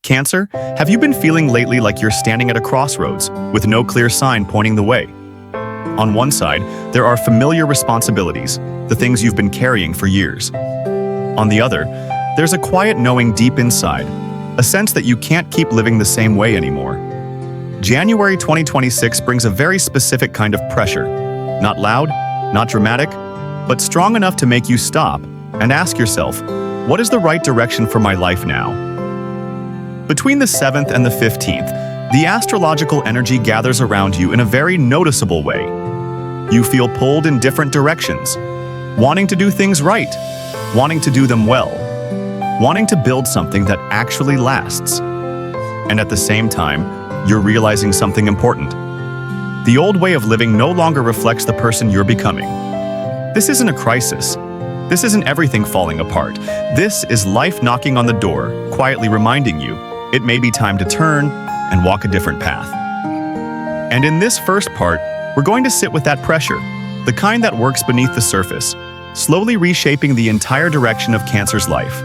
Cancer, have you been feeling lately like you're standing at a crossroads with no clear sign pointing the way? On one side, there are familiar responsibilities, the things you've been carrying for years. On the other, there's a quiet knowing deep inside, a sense that you can't keep living the same way anymore. January 2026 brings a very specific kind of pressure. Not loud, not dramatic, but strong enough to make you stop and ask yourself, what is the right direction for my life now? Between the 7th and the 15th, the astrological energy gathers around you in a very noticeable way. You feel pulled in different directions, wanting to do things right, wanting to do them well, wanting to build something that actually lasts. And at the same time, you're realizing something important. The old way of living no longer reflects the person you're becoming. This isn't a crisis. This isn't everything falling apart. This is life knocking on the door, quietly reminding you it may be time to turn and walk a different path. And in this first part, we're going to sit with that pressure, the kind that works beneath the surface, slowly reshaping the entire direction of Cancer's life.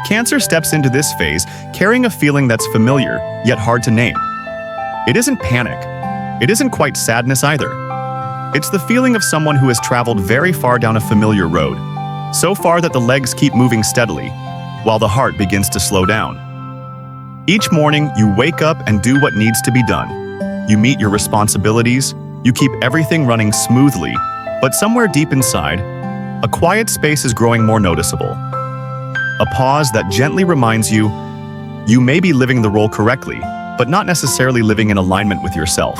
Cancer steps into this phase carrying a feeling that's familiar, yet hard to name. It isn't panic. It isn't quite sadness either. It's the feeling of someone who has traveled very far down a familiar road, so far that the legs keep moving steadily, while the heart begins to slow down. Each morning, you wake up and do what needs to be done. You meet your responsibilities, you keep everything running smoothly, but somewhere deep inside, a quiet space is growing more noticeable. A pause that gently reminds you, you may be living the role correctly, but not necessarily living in alignment with yourself.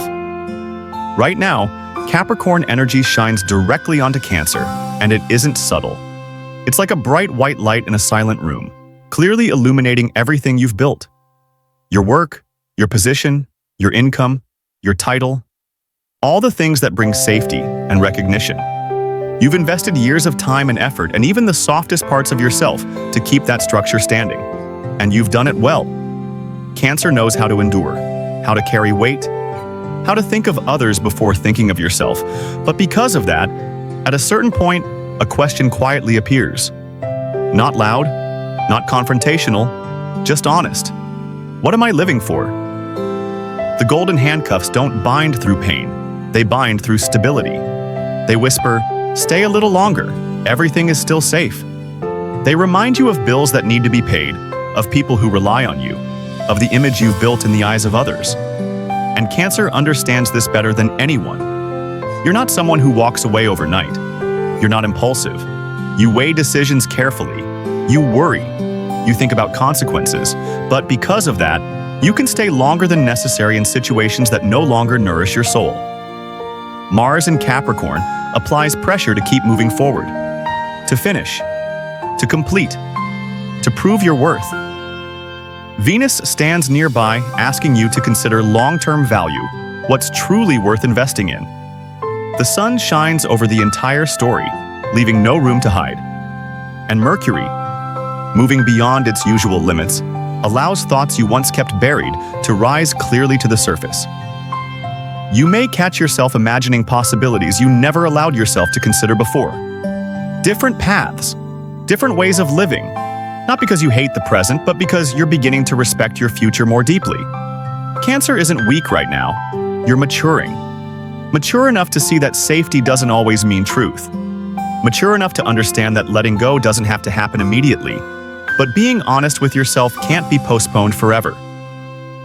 Right now, Capricorn energy shines directly onto Cancer, and it isn't subtle. It's like a bright white light in a silent room, clearly illuminating everything you've built. Your work, your position, your income, your title, all the things that bring safety and recognition. You've invested years of time and effort and even the softest parts of yourself to keep that structure standing. And you've done it well. Cancer knows how to endure, how to carry weight, how to think of others before thinking of yourself. But because of that, at a certain point, a question quietly appears. Not loud, not confrontational, just honest. What am I living for? The golden handcuffs don't bind through pain. They bind through stability. They whisper, stay a little longer. Everything is still safe. They remind you of bills that need to be paid, of people who rely on you, of the image you've built in the eyes of others. And Cancer understands this better than anyone. You're not someone who walks away overnight. You're not impulsive. You weigh decisions carefully. You worry. You think about consequences. But because of that, you can stay longer than necessary in situations that no longer nourish your soul. Mars in Capricorn applies pressure to keep moving forward, to finish, to complete, to prove your worth. Venus stands nearby, asking you to consider long-term value, what's truly worth investing in. The sun shines over the entire story, leaving no room to hide. And Mercury, moving beyond its usual limits, allows thoughts you once kept buried to rise clearly to the surface. You may catch yourself imagining possibilities you never allowed yourself to consider before. Different paths, different ways of living, not because you hate the present, but because you're beginning to respect your future more deeply. Cancer isn't weak right now. You're maturing. Mature enough to see that safety doesn't always mean truth. Mature enough to understand that letting go doesn't have to happen immediately. But being honest with yourself can't be postponed forever.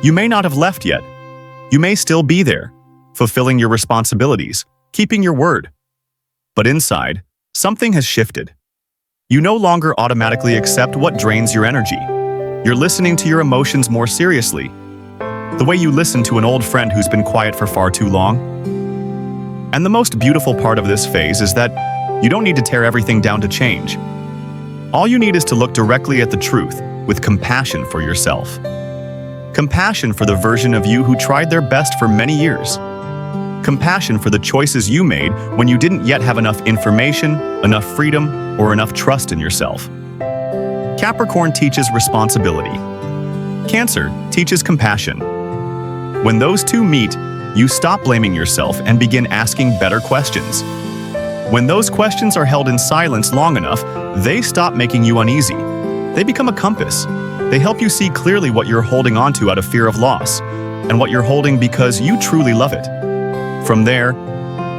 You may not have left yet. You may still be there, fulfilling your responsibilities, keeping your word. But inside, something has shifted. You no longer automatically accept what drains your energy. You're listening to your emotions more seriously, the way you listen to an old friend who's been quiet for far too long. And the most beautiful part of this phase is that you don't need to tear everything down to change. All you need is to look directly at the truth with compassion for yourself. Compassion for the version of you who tried their best for many years. Compassion for the choices you made when you didn't yet have enough information, enough freedom, or enough trust in yourself. Capricorn teaches responsibility. Cancer teaches compassion. When those two meet, you stop blaming yourself and begin asking better questions. When those questions are held in silence long enough, they stop making you uneasy. They become a compass, They help you see clearly what you're holding onto out of fear of loss, and what you're holding because you truly love it. From there,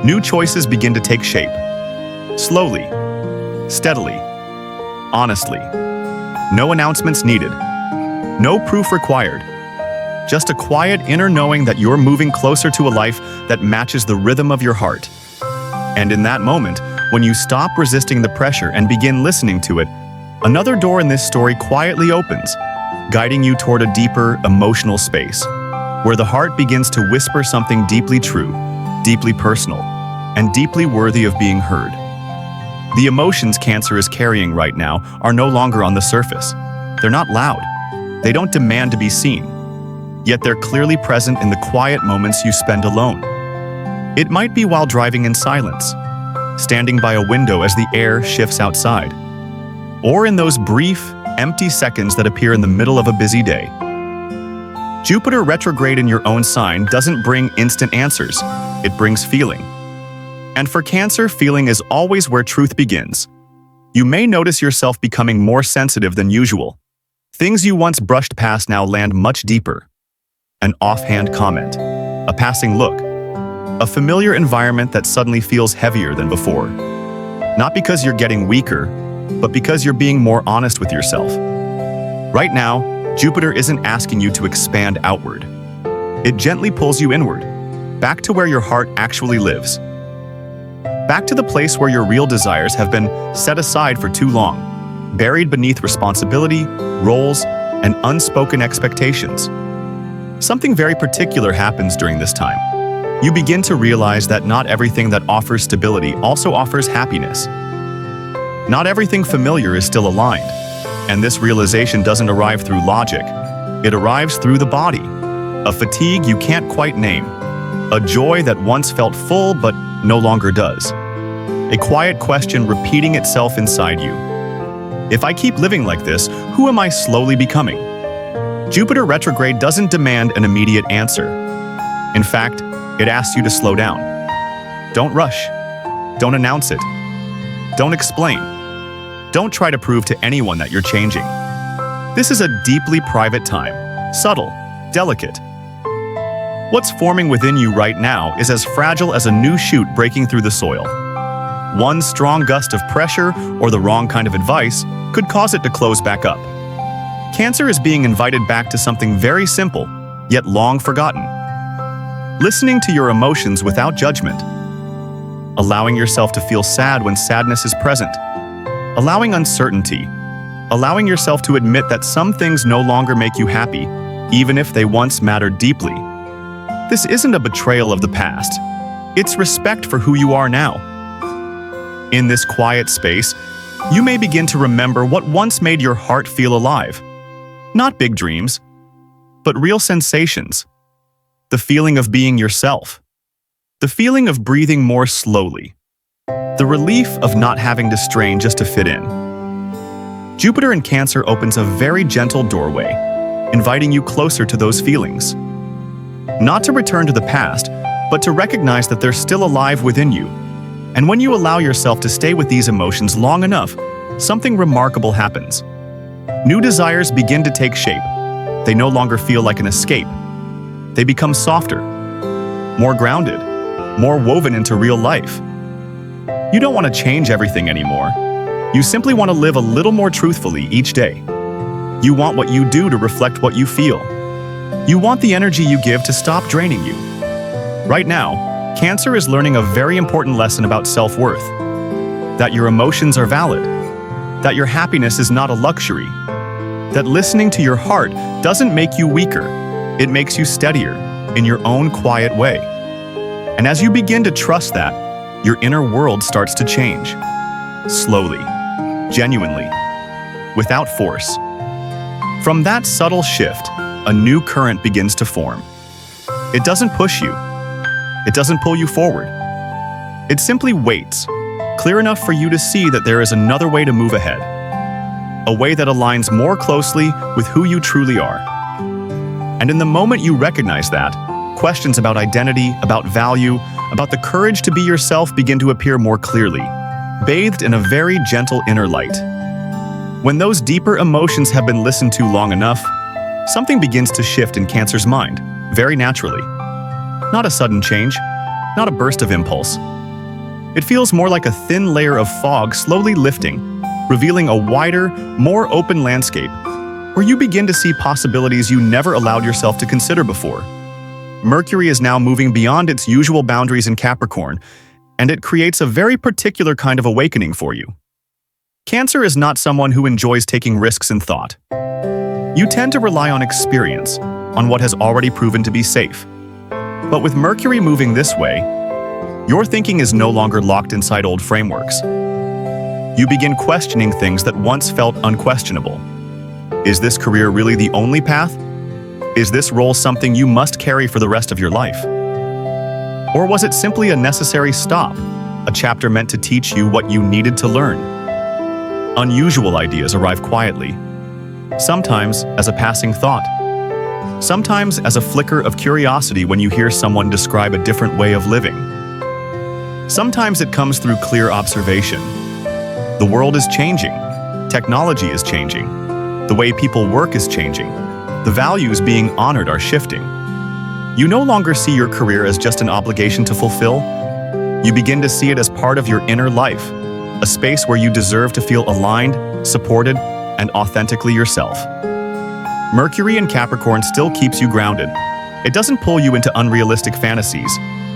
new choices begin to take shape. Slowly, steadily, honestly. No announcements needed. No proof required. Just a quiet inner knowing that you're moving closer to a life that matches the rhythm of your heart. And in that moment, when you stop resisting the pressure and begin listening to it, another door in this story quietly opens, guiding you toward a deeper, emotional space, where the heart begins to whisper something deeply true, deeply personal, and deeply worthy of being heard. The emotions Cancer is carrying right now are no longer on the surface. They're not loud. They don't demand to be seen. Yet they're clearly present in the quiet moments you spend alone. It might be while driving in silence, standing by a window as the air shifts outside, or in those brief, empty seconds that appear in the middle of a busy day. Jupiter retrograde in your own sign doesn't bring instant answers, it brings feeling. And for Cancer, feeling is always where truth begins. You may notice yourself becoming more sensitive than usual. Things you once brushed past now land much deeper. An offhand comment, a passing look, a familiar environment that suddenly feels heavier than before. Not because you're getting weaker, but because you're being more honest with yourself. Right now, Jupiter isn't asking you to expand outward. It gently pulls you inward, back to where your heart actually lives. Back to the place where your real desires have been set aside for too long, buried beneath responsibility, roles, and unspoken expectations. Something very particular happens during this time. You begin to realize that not everything that offers stability also offers happiness. Not everything familiar is still aligned, and this realization doesn't arrive through logic. It arrives through the body, a fatigue you can't quite name, a joy that once felt full but no longer does, a quiet question repeating itself inside you. If I keep living like this, who am I slowly becoming? Jupiter retrograde doesn't demand an immediate answer. In fact, it asks you to slow down. Don't rush. Don't announce it. Don't explain. Don't try to prove to anyone that you're changing. This is a deeply private time, subtle, delicate. What's forming within you right now is as fragile as a new shoot breaking through the soil. One strong gust of pressure or the wrong kind of advice could cause it to close back up. Cancer is being invited back to something very simple, yet long forgotten. Listening to your emotions without judgment. Allowing yourself to feel sad when sadness is present. Allowing uncertainty. Allowing yourself to admit that some things no longer make you happy, even if they once mattered deeply. This isn't a betrayal of the past. It's respect for who you are now. In this quiet space, you may begin to remember what once made your heart feel alive. Not big dreams, but real sensations. The feeling of being yourself. The feeling of breathing more slowly. The relief of not having to strain just to fit in. Jupiter in Cancer opens a very gentle doorway, inviting you closer to those feelings. Not to return to the past, but to recognize that they're still alive within you. And when you allow yourself to stay with these emotions long enough, something remarkable happens. New desires begin to take shape. They no longer feel like an escape. They become softer, more grounded, more woven into real life. You don't want to change everything anymore. You simply want to live a little more truthfully each day. You want what you do to reflect what you feel. You want the energy you give to stop draining you. Right now, Cancer is learning a very important lesson about self-worth. That your emotions are valid. That your happiness is not a luxury. That listening to your heart doesn't make you weaker. It makes you steadier in your own quiet way. And as you begin to trust that, your inner world starts to change. Slowly, genuinely, without force. From that subtle shift, a new current begins to form. It doesn't push you. It doesn't pull you forward. It simply waits, clear enough for you to see that there is another way to move ahead. A way that aligns more closely with who you truly are. And in the moment you recognize that, questions about identity, about value, about the courage to be yourself begin to appear more clearly, bathed in a very gentle inner light. When those deeper emotions have been listened to long enough, something begins to shift in Cancer's mind, very naturally. Not a sudden change, not a burst of impulse. It feels more like a thin layer of fog slowly lifting, revealing a wider, more open landscape where you begin to see possibilities you never allowed yourself to consider before. Mercury is now moving beyond its usual boundaries in Capricorn, and it creates a very particular kind of awakening for you. Cancer is not someone who enjoys taking risks in thought. You tend to rely on experience, on what has already proven to be safe. But with Mercury moving this way, your thinking is no longer locked inside old frameworks. You begin questioning things that once felt unquestionable. Is this career really the only path? Is this role something you must carry for the rest of your life? Or was it simply a necessary stop, a chapter meant to teach you what you needed to learn? Unusual ideas arrive quietly, sometimes as a passing thought, sometimes as a flicker of curiosity when you hear someone describe a different way of living. Sometimes it comes through clear observation. The world is changing, technology is changing, the way people work is changing, the values being honored are shifting. You no longer see your career as just an obligation to fulfill. You begin to see it as part of your inner life, a space where you deserve to feel aligned, supported, and authentically yourself. Mercury in Capricorn still keeps you grounded. It doesn't pull you into unrealistic fantasies,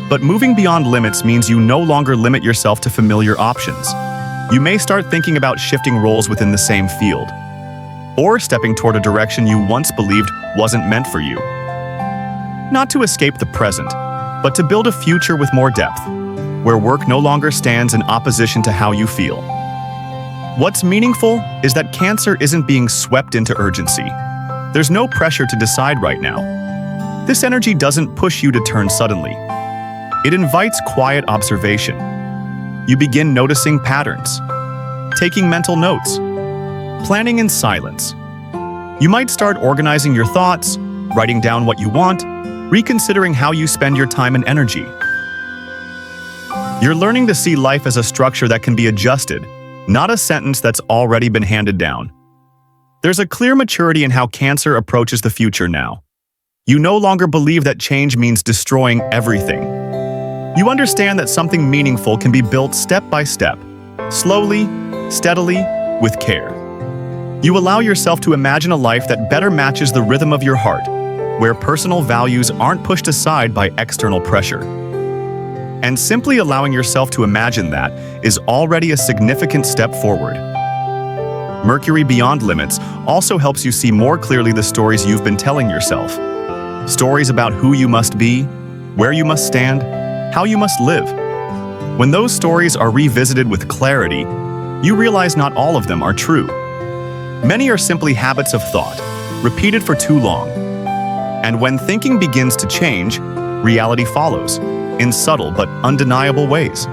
but moving beyond limits means you no longer limit yourself to familiar options. You may start thinking about shifting roles within the same field, or stepping toward a direction you once believed wasn't meant for you. Not to escape the present, but to build a future with more depth, where work no longer stands in opposition to how you feel. What's meaningful is that Cancer isn't being swept into urgency. There's no pressure to decide right now. This energy doesn't push you to turn suddenly. It invites quiet observation. You begin noticing patterns, taking mental notes, planning in silence. You might start organizing your thoughts, writing down what you want, reconsidering how you spend your time and energy. You're learning to see life as a structure that can be adjusted, not a sentence that's already been handed down. There's a clear maturity in how Cancer approaches the future now. You no longer believe that change means destroying everything. You understand that something meaningful can be built step by step, slowly, steadily, with care. You allow yourself to imagine a life that better matches the rhythm of your heart, where personal values aren't pushed aside by external pressure. And simply allowing yourself to imagine that is already a significant step forward. Mercury beyond limits also helps you see more clearly the stories you've been telling yourself. Stories about who you must be, where you must stand, how you must live. When those stories are revisited with clarity, you realize not all of them are true. Many are simply habits of thought, repeated for too long. And when thinking begins to change, reality follows, in subtle but undeniable ways.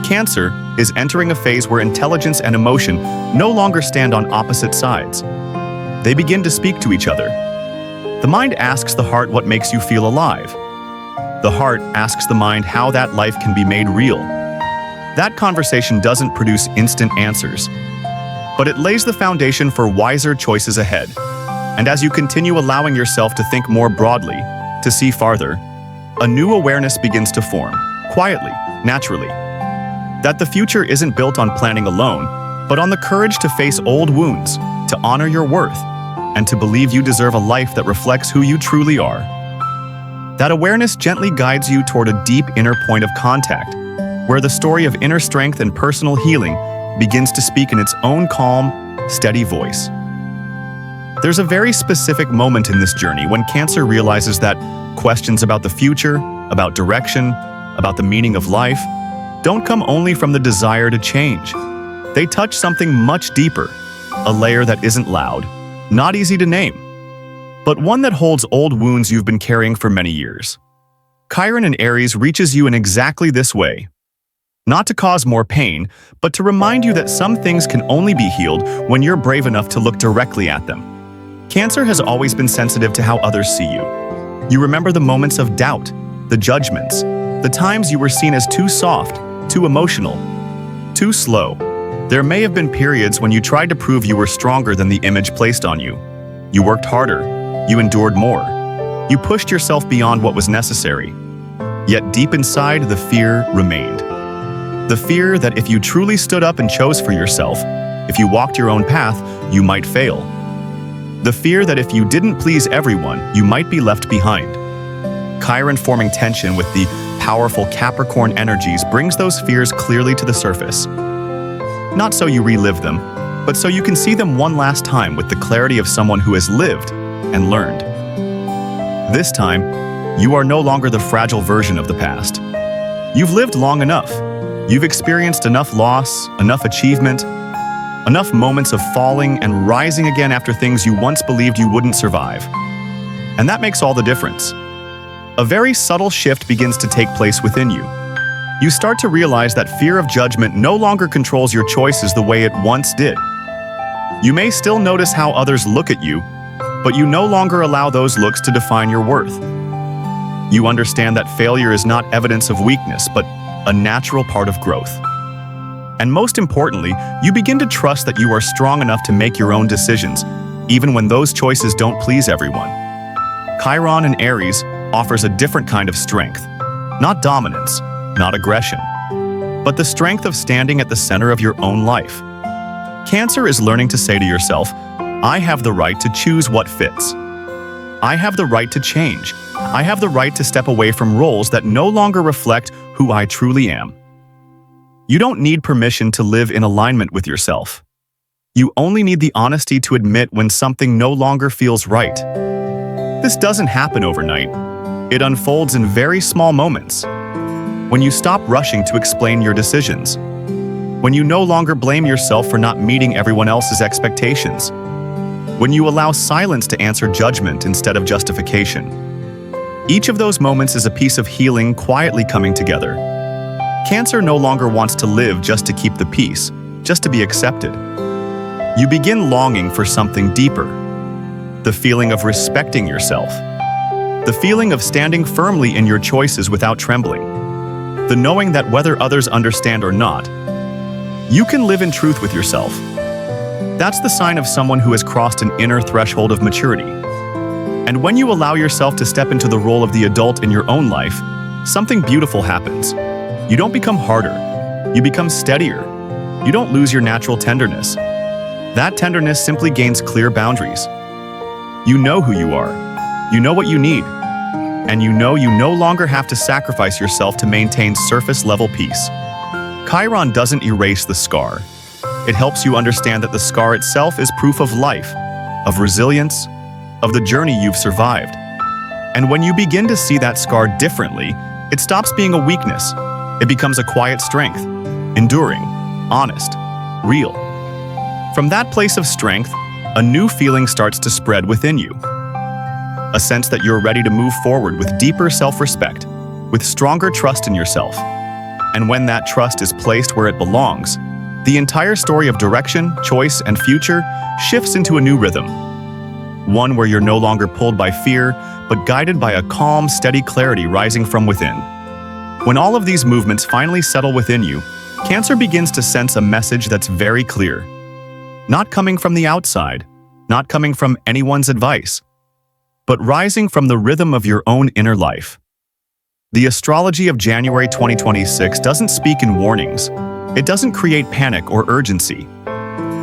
Cancer is entering a phase where intelligence and emotion no longer stand on opposite sides. They begin to speak to each other. The mind asks the heart what makes you feel alive. The heart asks the mind how that life can be made real. That conversation doesn't produce instant answers, but it lays the foundation for wiser choices ahead. And as you continue allowing yourself to think more broadly, to see farther, a new awareness begins to form, quietly, naturally. That the future isn't built on planning alone, but on the courage to face old wounds, to honor your worth, and to believe you deserve a life that reflects who you truly are. That awareness gently guides you toward a deep inner point of contact, where the story of inner strength and personal healing begins to speak in its own calm, steady voice. There's a very specific moment in this journey when Cancer realizes that questions about the future, about direction, about the meaning of life, don't come only from the desire to change. They touch something much deeper, a layer that isn't loud, not easy to name, but one that holds old wounds you've been carrying for many years. Chiron in Aries reaches you in exactly this way. Not to cause more pain, but to remind you that some things can only be healed when you're brave enough to look directly at them. Cancer has always been sensitive to how others see you. You remember the moments of doubt, the judgments, the times you were seen as too soft, too emotional, too slow. There may have been periods when you tried to prove you were stronger than the image placed on you. You worked harder, you endured more, you pushed yourself beyond what was necessary. Yet deep inside, the fear remained. The fear that if you truly stood up and chose for yourself, if you walked your own path, you might fail. The fear that if you didn't please everyone, you might be left behind. Chiron forming tension with the powerful Capricorn energies brings those fears clearly to the surface. Not so you relive them, but so you can see them one last time with the clarity of someone who has lived and learned. This time, you are no longer the fragile version of the past. You've lived long enough. You've experienced enough loss, enough achievement, enough moments of falling and rising again after things you once believed you wouldn't survive. And that makes all the difference. A very subtle shift begins to take place within you. You start to realize that fear of judgment no longer controls your choices the way it once did. You may still notice how others look at you, but you no longer allow those looks to define your worth. You understand that failure is not evidence of weakness, but a natural part of growth. And most importantly, you begin to trust that you are strong enough to make your own decisions, even when those choices don't please everyone. Chiron in Aries offers a different kind of strength, not dominance, not aggression, but the strength of standing at the center of your own life. Cancer is learning to say to yourself, I have the right to choose what fits. I have the right to change. I have the right to step away from roles that no longer reflect who I truly am. You don't need permission to live in alignment with yourself. You only need the honesty to admit when something no longer feels right. This doesn't happen overnight. It unfolds in very small moments. When you stop rushing to explain your decisions. When you no longer blame yourself for not meeting everyone else's expectations. When you allow silence to answer judgment instead of justification. Each of those moments is a piece of healing quietly coming together. Cancer no longer wants to live just to keep the peace, just to be accepted. You begin longing for something deeper. The feeling of respecting yourself. The feeling of standing firmly in your choices without trembling. The knowing that whether others understand or not, you can live in truth with yourself. That's the sign of someone who has crossed an inner threshold of maturity. And when you allow yourself to step into the role of the adult in your own life, something beautiful happens. You don't become harder. You become steadier. You don't lose your natural tenderness. That tenderness simply gains clear boundaries. You know who you are. You know what you need. And you know you no longer have to sacrifice yourself to maintain surface-level peace. Chiron doesn't erase the scar. It helps you understand that the scar itself is proof of life, of resilience, of the journey you've survived. And when you begin to see that scar differently, it stops being a weakness. It becomes a quiet strength, enduring, honest, real. From that place of strength, a new feeling starts to spread within you. A sense that you're ready to move forward with deeper self-respect, with stronger trust in yourself. And when that trust is placed where it belongs, the entire story of direction, choice, and future shifts into a new rhythm. One where you're no longer pulled by fear, but guided by a calm, steady clarity rising from within. When all of these movements finally settle within you, Cancer begins to sense a message that's very clear. Not coming from the outside, not coming from anyone's advice, but rising from the rhythm of your own inner life. The astrology of January 2026 doesn't speak in warnings. It doesn't create panic or urgency.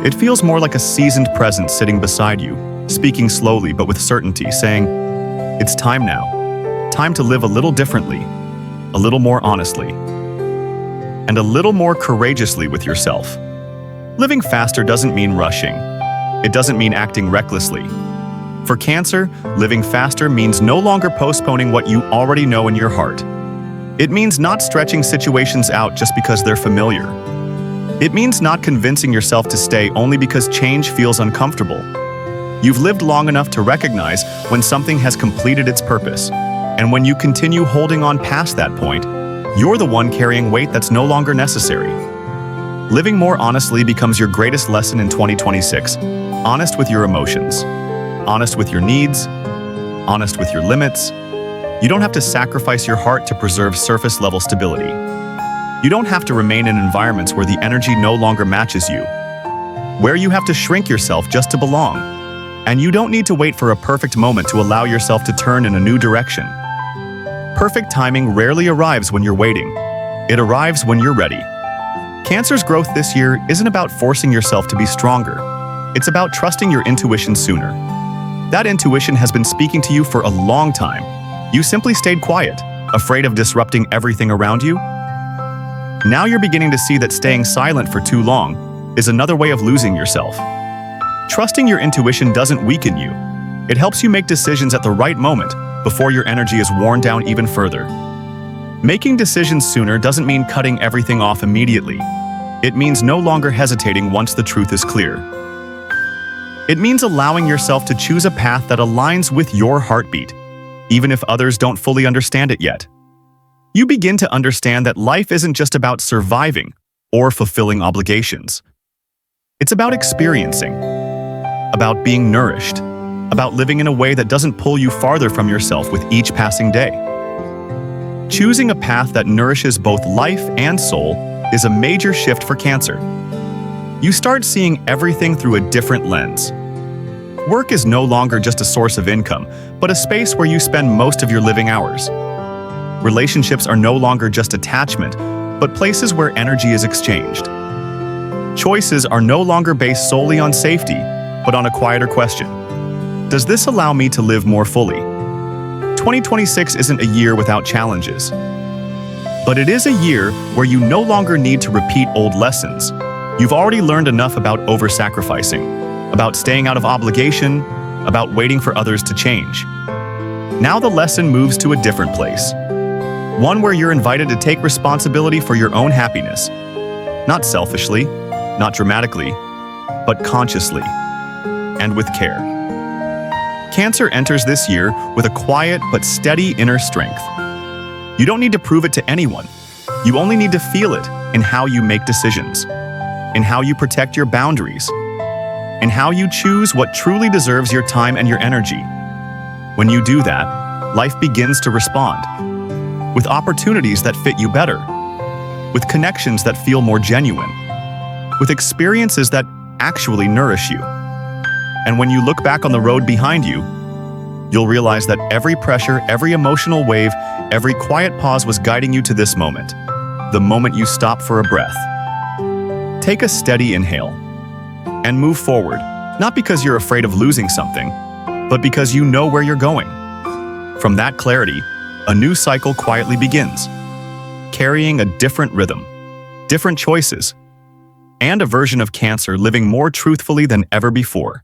It feels more like a seasoned presence sitting beside you, speaking slowly but with certainty, saying, "It's time now. Time to live a little differently, a little more honestly, and a little more courageously with yourself." Living faster doesn't mean rushing. It doesn't mean acting recklessly. For Cancer, living faster means no longer postponing what you already know in your heart. It means not stretching situations out just because they're familiar. It means not convincing yourself to stay only because change feels uncomfortable. You've lived long enough to recognize when something has completed its purpose, and when you continue holding on past that point, you're the one carrying weight that's no longer necessary. Living more honestly becomes your greatest lesson in 2026. Honest with your emotions. Honest with your needs, honest with your limits. You don't have to sacrifice your heart to preserve surface-level stability. You don't have to remain in environments where the energy no longer matches you, where you have to shrink yourself just to belong. And you don't need to wait for a perfect moment to allow yourself to turn in a new direction. Perfect timing rarely arrives when you're waiting. It arrives when you're ready. Cancer's growth this year isn't about forcing yourself to be stronger. It's about trusting your intuition sooner. That intuition has been speaking to you for a long time. You simply stayed quiet, afraid of disrupting everything around you. Now you're beginning to see that staying silent for too long is another way of losing yourself. Trusting your intuition doesn't weaken you. It helps you make decisions at the right moment before your energy is worn down even further. Making decisions sooner doesn't mean cutting everything off immediately. It means no longer hesitating once the truth is clear. It means allowing yourself to choose a path that aligns with your heartbeat, even if others don't fully understand it yet. You begin to understand that life isn't just about surviving or fulfilling obligations. It's about experiencing, about being nourished, about living in a way that doesn't pull you farther from yourself with each passing day. Choosing a path that nourishes both life and soul is a major shift for Cancer. You start seeing everything through a different lens. Work is no longer just a source of income, but a space where you spend most of your living hours. Relationships are no longer just attachment, but places where energy is exchanged. Choices are no longer based solely on safety, but on a quieter question. Does this allow me to live more fully? 2026 isn't a year without challenges, but it is a year where you no longer need to repeat old lessons. You've already learned enough about over-sacrificing, about staying out of obligation, about waiting for others to change. Now the lesson moves to a different place. One where you're invited to take responsibility for your own happiness. Not selfishly, not dramatically, but consciously, and with care. Cancer enters this year with a quiet but steady inner strength. You don't need to prove it to anyone. You only need to feel it in how you make decisions, in how you protect your boundaries, in how you choose what truly deserves your time and your energy. When you do that, life begins to respond, with opportunities that fit you better, with connections that feel more genuine, with experiences that actually nourish you. And when you look back on the road behind you, you'll realize that every pressure, every emotional wave, every quiet pause was guiding you to this moment, the moment you stop for a breath. Take a steady inhale and move forward, not because you're afraid of losing something, but because you know where you're going. From that clarity, a new cycle quietly begins, carrying a different rhythm, different choices, and a version of Cancer living more truthfully than ever before.